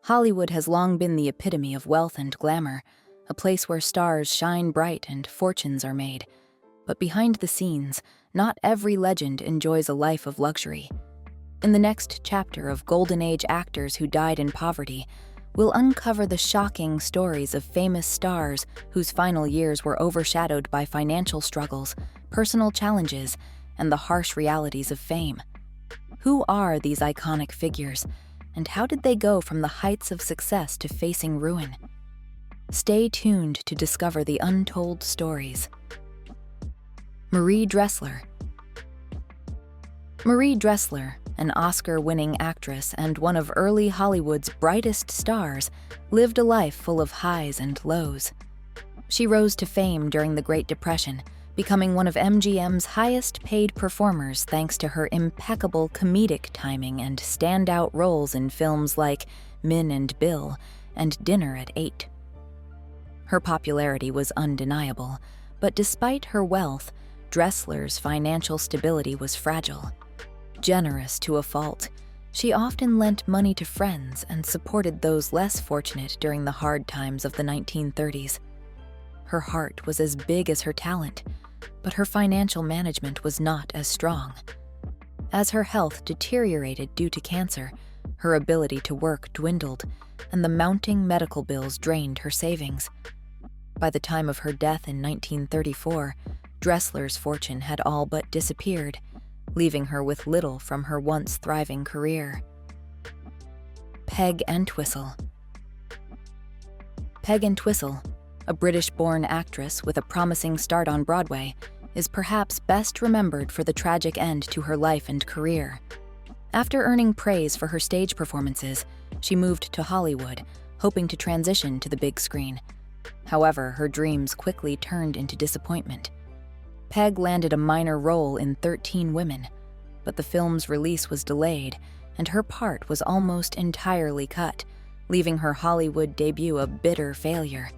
Hollywood has long been the epitome of wealth and glamour, a place where stars shine bright and fortunes are made. But behind the scenes, not every legend enjoys a life of luxury. In the next chapter of Golden Age actors who died in poverty, we'll uncover the shocking stories of famous stars whose final years were overshadowed by financial struggles, personal challenges, and the harsh realities of fame. Who are these iconic figures, and how did they go from the heights of success to facing ruin? Stay tuned to discover the untold stories. Marie Dressler. Marie Dressler, an Oscar-winning actress and one of early Hollywood's brightest stars, lived a life full of highs and lows. She rose to fame during the Great Depression, becoming one of MGM's highest-paid performers thanks to her impeccable comedic timing and standout roles in films like Min and Bill and Dinner at 8. Her popularity was undeniable, but despite her wealth, Dressler's financial stability was fragile. Generous to a fault, she often lent money to friends and supported those less fortunate during the hard times of the 1930s. Her heart was as big as her talent, but her financial management was not as strong. As her health deteriorated due to cancer, her ability to work dwindled, and the mounting medical bills drained her savings. By the time of her death in 1934, Dressler's fortune had all but disappeared, leaving her with little from her once thriving career. Peg Entwistle. Peg Entwistle, a British-born actress with a promising start on Broadway, is perhaps best remembered for the tragic end to her life and career. After earning praise for her stage performances, she moved to Hollywood, hoping to transition to the big screen. However, her dreams quickly turned into disappointment. Peg landed a minor role in 13 Women, but the film's release was delayed, and her part was almost entirely cut, leaving her Hollywood debut a bitter failure.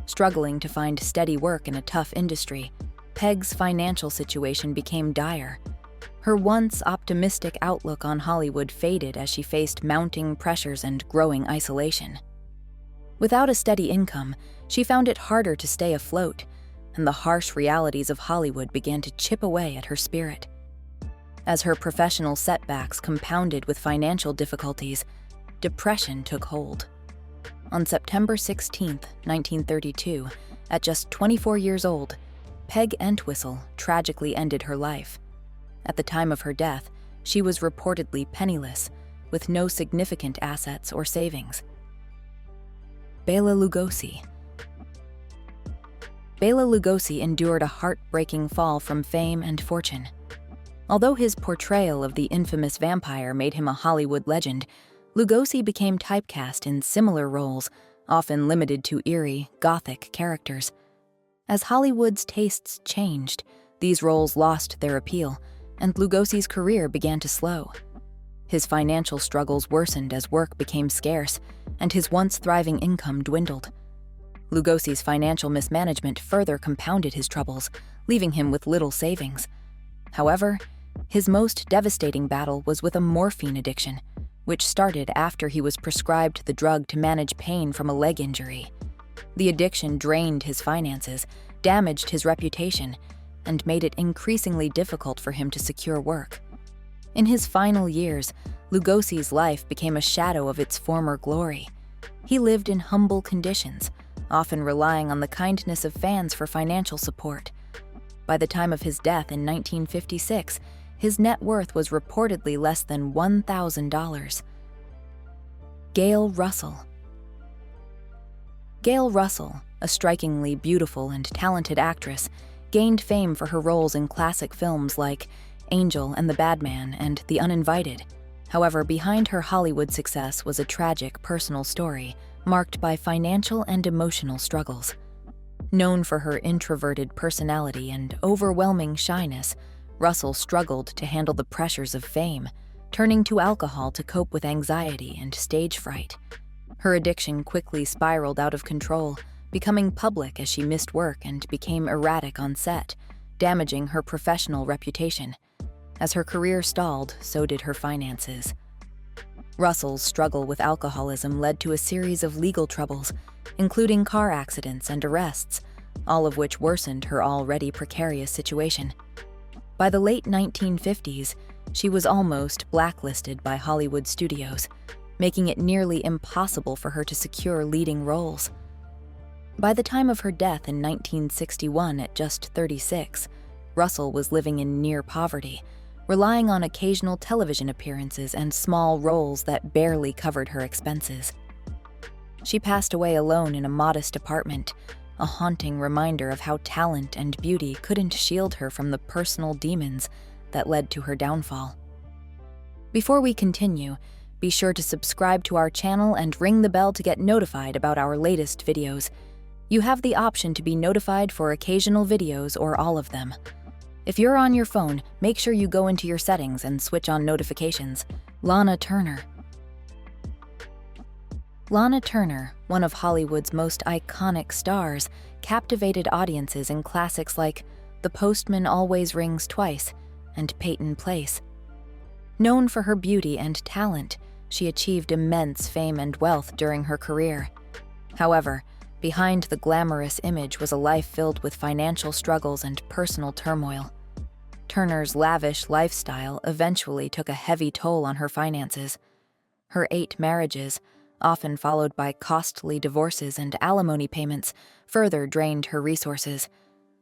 Struggling to find steady work in a tough industry, Peg's financial situation became dire. Her once optimistic outlook on Hollywood faded as she faced mounting pressures and growing isolation. Without a steady income, she found it harder to stay afloat, and the harsh realities of Hollywood began to chip away at her spirit. As her professional setbacks compounded with financial difficulties, depression took hold. On September 16, 1932, at just 24 years old, Peg Entwistle tragically ended her life. At the time of her death, she was reportedly penniless, with no significant assets or savings. Bela Lugosi. Bela Lugosi endured a heartbreaking fall from fame and fortune. Although his portrayal of the infamous vampire made him a Hollywood legend, Lugosi became typecast in similar roles, often limited to eerie, gothic characters. As Hollywood's tastes changed, these roles lost their appeal, and Lugosi's career began to slow. His financial struggles worsened as work became scarce, and his once thriving income dwindled. Lugosi's financial mismanagement further compounded his troubles, leaving him with little savings. However, his most devastating battle was with a morphine addiction, which started after he was prescribed the drug to manage pain from a leg injury. The addiction drained his finances, damaged his reputation, and made it increasingly difficult for him to secure work. In his final years, Lugosi's life became a shadow of its former glory. He lived in humble conditions, often relying on the kindness of fans for financial support. By the time of his death in 1956, his net worth was reportedly less than $1,000. Gail Russell. Gail Russell, a strikingly beautiful and talented actress, gained fame for her roles in classic films like Angel and the Bad Man and The Uninvited. However, behind her Hollywood success was a tragic personal story marked by financial and emotional struggles. Known for her introverted personality and overwhelming shyness, Russell struggled to handle the pressures of fame, turning to alcohol to cope with anxiety and stage fright. Her addiction quickly spiraled out of control, becoming public as she missed work and became erratic on set, damaging her professional reputation. As her career stalled, so did her finances. Russell's struggle with alcoholism led to a series of legal troubles, including car accidents and arrests, all of which worsened her already precarious situation. By the late 1950s, she was almost blacklisted by Hollywood studios, making it nearly impossible for her to secure leading roles. By the time of her death in 1961 at just 36, Russell was living in near poverty, relying on occasional television appearances and small roles that barely covered her expenses. She passed away alone in a modest apartment, a haunting reminder of how talent and beauty couldn't shield her from the personal demons that led to her downfall. Before we continue, be sure to subscribe to our channel and ring the bell to get notified about our latest videos. You have the option to be notified for occasional videos or all of them. If you're on your phone, make sure you go into your settings and switch on notifications. Lana Turner. Lana Turner, one of Hollywood's most iconic stars, captivated audiences in classics like The Postman Always Rings Twice and Peyton Place. Known for her beauty and talent, she achieved immense fame and wealth during her career. However, behind the glamorous image was a life filled with financial struggles and personal turmoil. Turner's lavish lifestyle eventually took a heavy toll on her finances. Her 8 marriages, often followed by costly divorces and alimony payments, further drained her resources.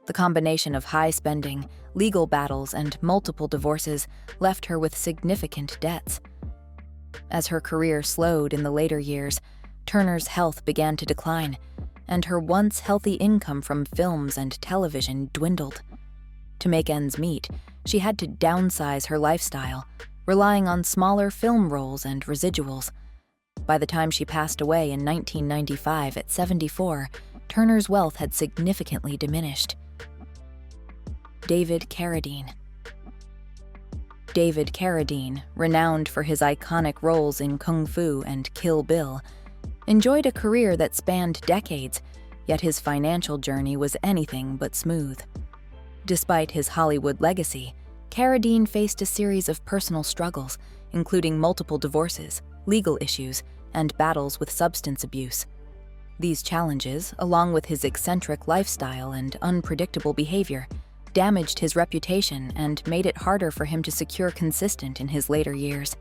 The combination of high spending, legal battles, and multiple divorces left her with significant debts. As her career slowed in the later years, Turner's health began to decline, and her once healthy income from films and television dwindled. To make ends meet, she had to downsize her lifestyle, relying on smaller film roles and residuals. By the time she passed away in 1995 at 74, Turner's wealth had significantly diminished. David Carradine. David Carradine, renowned for his iconic roles in Kung Fu and Kill Bill, enjoyed a career that spanned decades, yet his financial journey was anything but smooth. Despite his Hollywood legacy, Carradine faced a series of personal struggles, including multiple divorces, legal issues, and battles with substance abuse. These challenges, along with his eccentric lifestyle and unpredictable behavior, damaged his reputation and made it harder for him to secure consistent in his later years.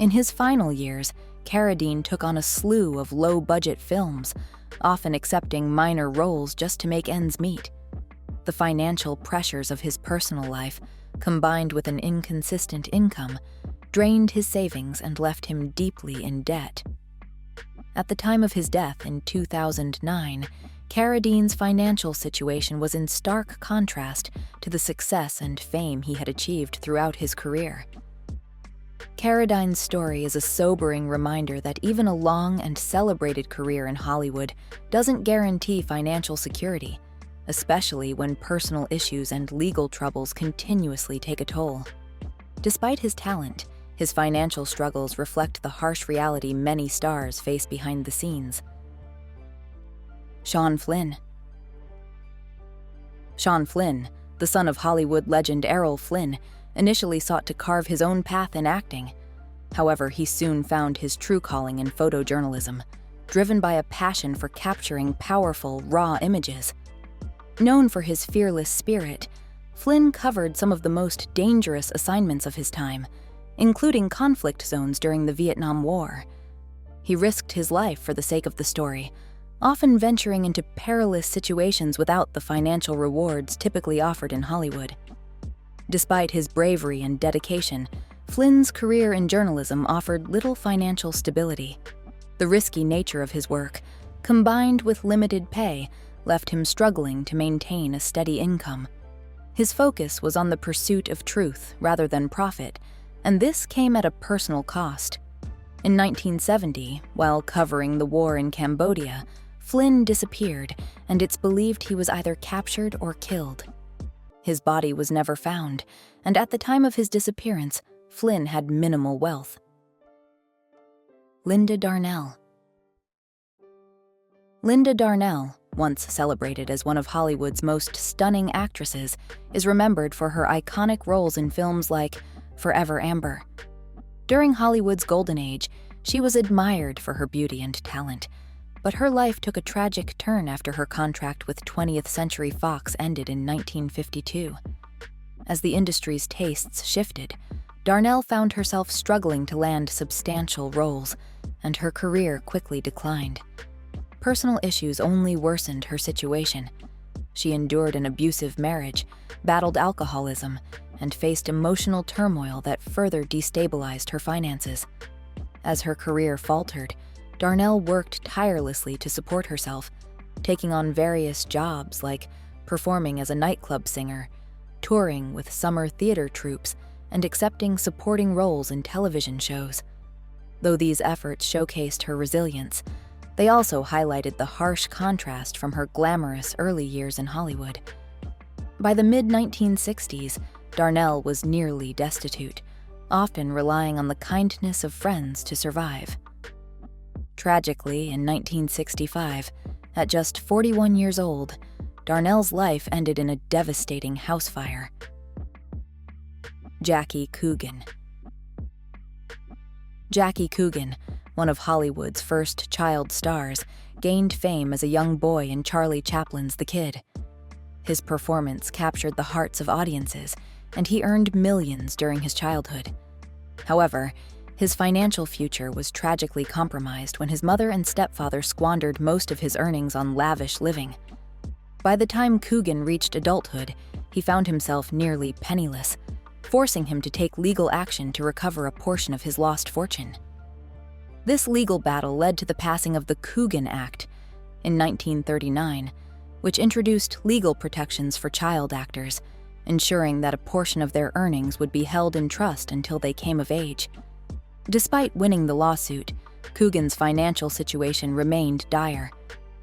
In his final years, Carradine took on a slew of low-budget films, often accepting minor roles just to make ends meet. The financial pressures of his personal life, combined with an inconsistent income, drained his savings and left him deeply in debt. At the time of his death in 2009, Carradine's financial situation was in stark contrast to the success and fame he had achieved throughout his career. Carradine's story is a sobering reminder that even a long and celebrated career in Hollywood doesn't guarantee financial security, especially when personal issues and legal troubles continuously take a toll. Despite his talent, his financial struggles reflect the harsh reality many stars face behind the scenes. Sean Flynn. Sean Flynn, the son of Hollywood legend Errol Flynn, initially sought to carve his own path in acting. However, he soon found his true calling in photojournalism, driven by a passion for capturing powerful, raw images. Known for his fearless spirit, Flynn covered some of the most dangerous assignments of his time, including conflict zones during the Vietnam War. He risked his life for the sake of the story, often venturing into perilous situations without the financial rewards typically offered in Hollywood. Despite his bravery and dedication, Flynn's career in journalism offered little financial stability. The risky nature of his work, combined with limited pay, left him struggling to maintain a steady income. His focus was on the pursuit of truth rather than profit, and this came at a personal cost. In 1970, while covering the war in Cambodia, Flynn disappeared, and it's believed he was either captured or killed. His body was never found, and at the time of his disappearance, Flynn had minimal wealth. Linda Darnell. Linda Darnell, once celebrated as one of Hollywood's most stunning actresses, is remembered for her iconic roles in films like Forever Amber. During Hollywood's golden age, she was admired for her beauty and talent, but her life took a tragic turn after her contract with 20th Century Fox ended in 1952. As the industry's tastes shifted, Darnell found herself struggling to land substantial roles, and her career quickly declined. Personal issues only worsened her situation. She endured an abusive marriage, battled alcoholism, and faced emotional turmoil that further destabilized her finances. As her career faltered, Darnell worked tirelessly to support herself, taking on various jobs like performing as a nightclub singer, touring with summer theater troupes, and accepting supporting roles in television shows. Though these efforts showcased her resilience, they also highlighted the harsh contrast from her glamorous early years in Hollywood. By the mid-1960s, Darnell was nearly destitute, often relying on the kindness of friends to survive. Tragically, in 1965, at just 41 years old, Darnell's life ended in a devastating house fire. Jackie Coogan. Jackie Coogan, one of Hollywood's first child stars, gained fame as a young boy in Charlie Chaplin's The Kid. His performance captured the hearts of audiences, and he earned millions during his childhood. However, his financial future was tragically compromised when his mother and stepfather squandered most of his earnings on lavish living. By the time Coogan reached adulthood, he found himself nearly penniless, forcing him to take legal action to recover a portion of his lost fortune. This legal battle led to the passing of the Coogan Act in 1939, which introduced legal protections for child actors, ensuring that a portion of their earnings would be held in trust until they came of age. Despite winning the lawsuit, Coogan's financial situation remained dire.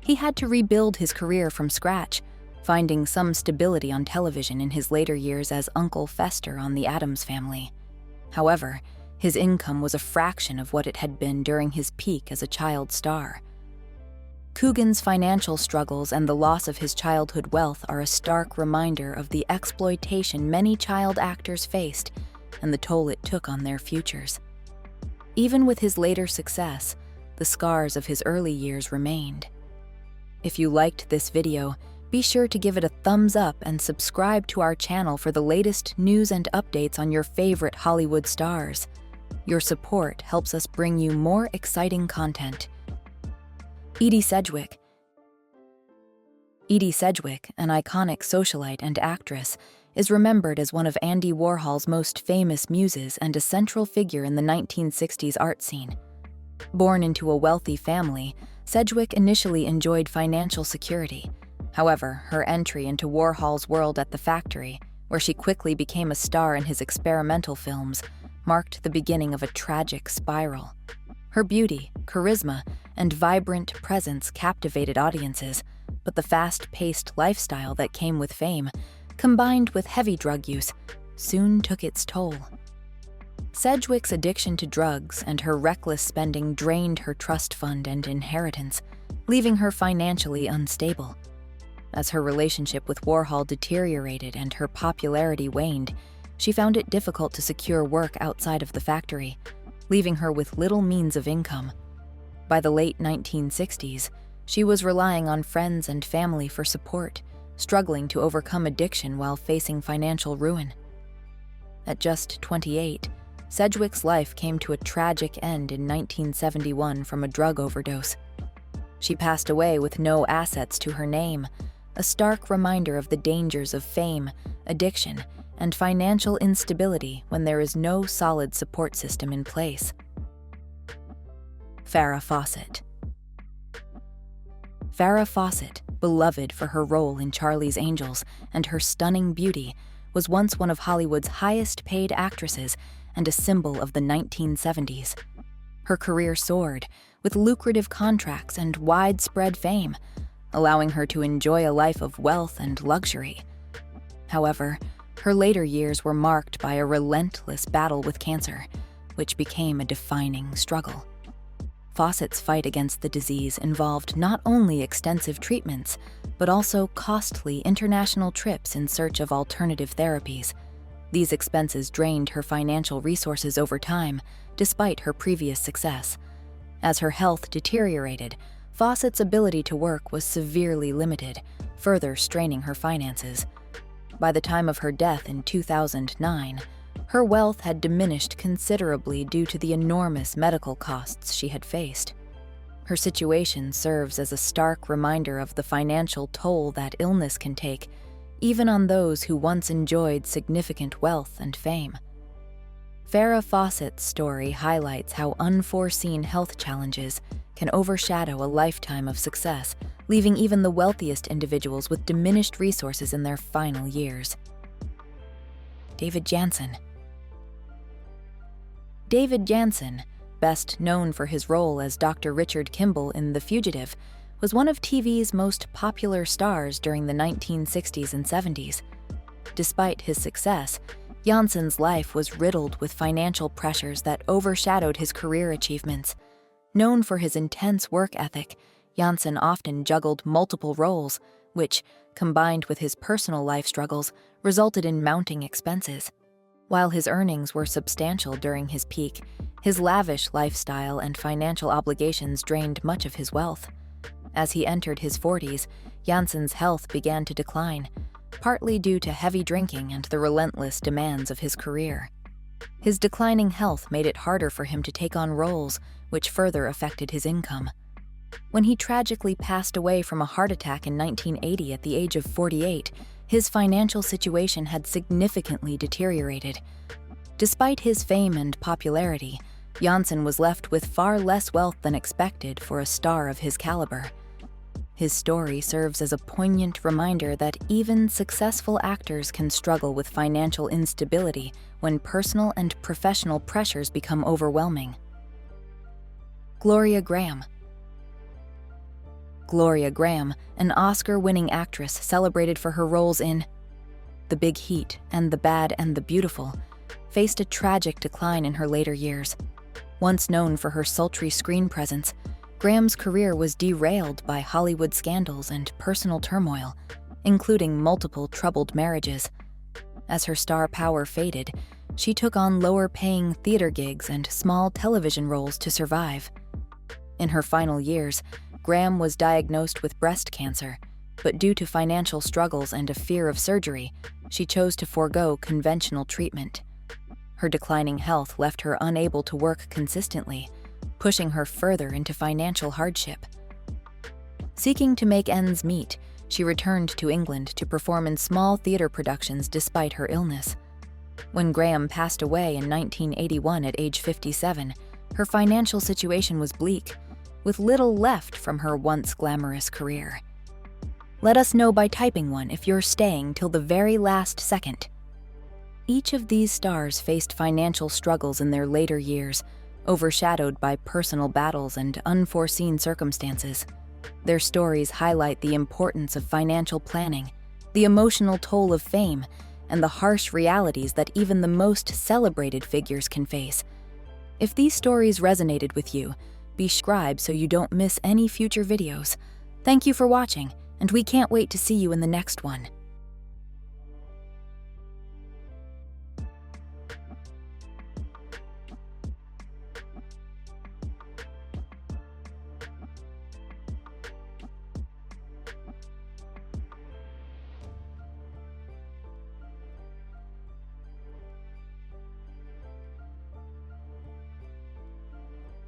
He had to rebuild his career from scratch, finding some stability on television in his later years as Uncle Fester on The Addams Family. However, his income was a fraction of what it had been during his peak as a child star. Coogan's financial struggles and the loss of his childhood wealth are a stark reminder of the exploitation many child actors faced and the toll it took on their futures. Even with his later success, the scars of his early years remained. If you liked this video, be sure to give it a thumbs up and subscribe to our channel for the latest news and updates on your favorite Hollywood stars. Your support helps us bring you more exciting content. Edie Sedgwick. Edie Sedgwick, an iconic socialite and actress, is remembered as one of Andy Warhol's most famous muses and a central figure in the 1960s art scene. Born into a wealthy family, Sedgwick initially enjoyed financial security. However, her entry into Warhol's world at the factory, where she quickly became a star in his experimental films, marked the beginning of a tragic spiral. Her beauty, charisma, and vibrant presence captivated audiences, but the fast-paced lifestyle that came with fame, combined with heavy drug use, soon took its toll. Sedgwick's addiction to drugs and her reckless spending drained her trust fund and inheritance, leaving her financially unstable. As her relationship with Warhol deteriorated and her popularity waned, she found it difficult to secure work outside of the factory, leaving her with little means of income. By the late 1960s, she was relying on friends and family for support, struggling to overcome addiction while facing financial ruin. At just 28, Sedgwick's life came to a tragic end in 1971 from a drug overdose. She passed away with no assets to her name, a stark reminder of the dangers of fame, addiction, and financial instability when there is no solid support system in place. Farrah Fawcett. Farrah Fawcett, beloved for her role in Charlie's Angels and her stunning beauty, was once one of Hollywood's highest-paid actresses and a symbol of the 1970s. Her career soared, with lucrative contracts and widespread fame, allowing her to enjoy a life of wealth and luxury. However, her later years were marked by a relentless battle with cancer, which became a defining struggle. Fawcett's fight against the disease involved not only extensive treatments, but also costly international trips in search of alternative therapies. These expenses drained her financial resources over time, despite her previous success. As her health deteriorated, Fawcett's ability to work was severely limited, further straining her finances. By the time of her death in 2009, her wealth had diminished considerably due to the enormous medical costs she had faced. Her situation serves as a stark reminder of the financial toll that illness can take, even on those who once enjoyed significant wealth and fame. Farrah Fawcett's story highlights how unforeseen health challenges can overshadow a lifetime of success, leaving even the wealthiest individuals with diminished resources in their final years. David Janssen. David Janssen, best known for his role as Dr. Richard Kimball in The Fugitive, was one of TV's most popular stars during the 1960s and 70s. Despite his success, Janssen's life was riddled with financial pressures that overshadowed his career achievements. Known for his intense work ethic, Janssen often juggled multiple roles, which, combined with his personal life struggles, resulted in mounting expenses. While his earnings were substantial during his peak, his lavish lifestyle and financial obligations drained much of his wealth. As he entered his 40s, Janssen's health began to decline, partly due to heavy drinking and the relentless demands of his career. His declining health made it harder for him to take on roles, which further affected his income. When he tragically passed away from a heart attack in 1980 at the age of 48, his financial situation had significantly deteriorated. Despite his fame and popularity, Janssen was left with far less wealth than expected for a star of his caliber. His story serves as a poignant reminder that even successful actors can struggle with financial instability when personal and professional pressures become overwhelming. Gloria Grahame. Gloria Grahame, an Oscar-winning actress celebrated for her roles in The Big Heat and The Bad and the Beautiful, faced a tragic decline in her later years. Once known for her sultry screen presence, Grahame's career was derailed by Hollywood scandals and personal turmoil, including multiple troubled marriages. As her star power faded, she took on lower-paying theater gigs and small television roles to survive. In her final years, Grahame was diagnosed with breast cancer, but due to financial struggles and a fear of surgery, she chose to forego conventional treatment. Her declining health left her unable to work consistently, pushing her further into financial hardship. Seeking to make ends meet, she returned to England to perform in small theater productions despite her illness. When Grahame passed away in 1981 at age 57, her financial situation was bleak, with little left from her once glamorous career. Let us know by typing one if you're staying till the very last second. Each of these stars faced financial struggles in their later years, overshadowed by personal battles and unforeseen circumstances. Their stories highlight the importance of financial planning, the emotional toll of fame, and the harsh realities that even the most celebrated figures can face. If these stories resonated with you, be subscribed so you don't miss any future videos. Thank you for watching, and we can't wait to see you in the next one.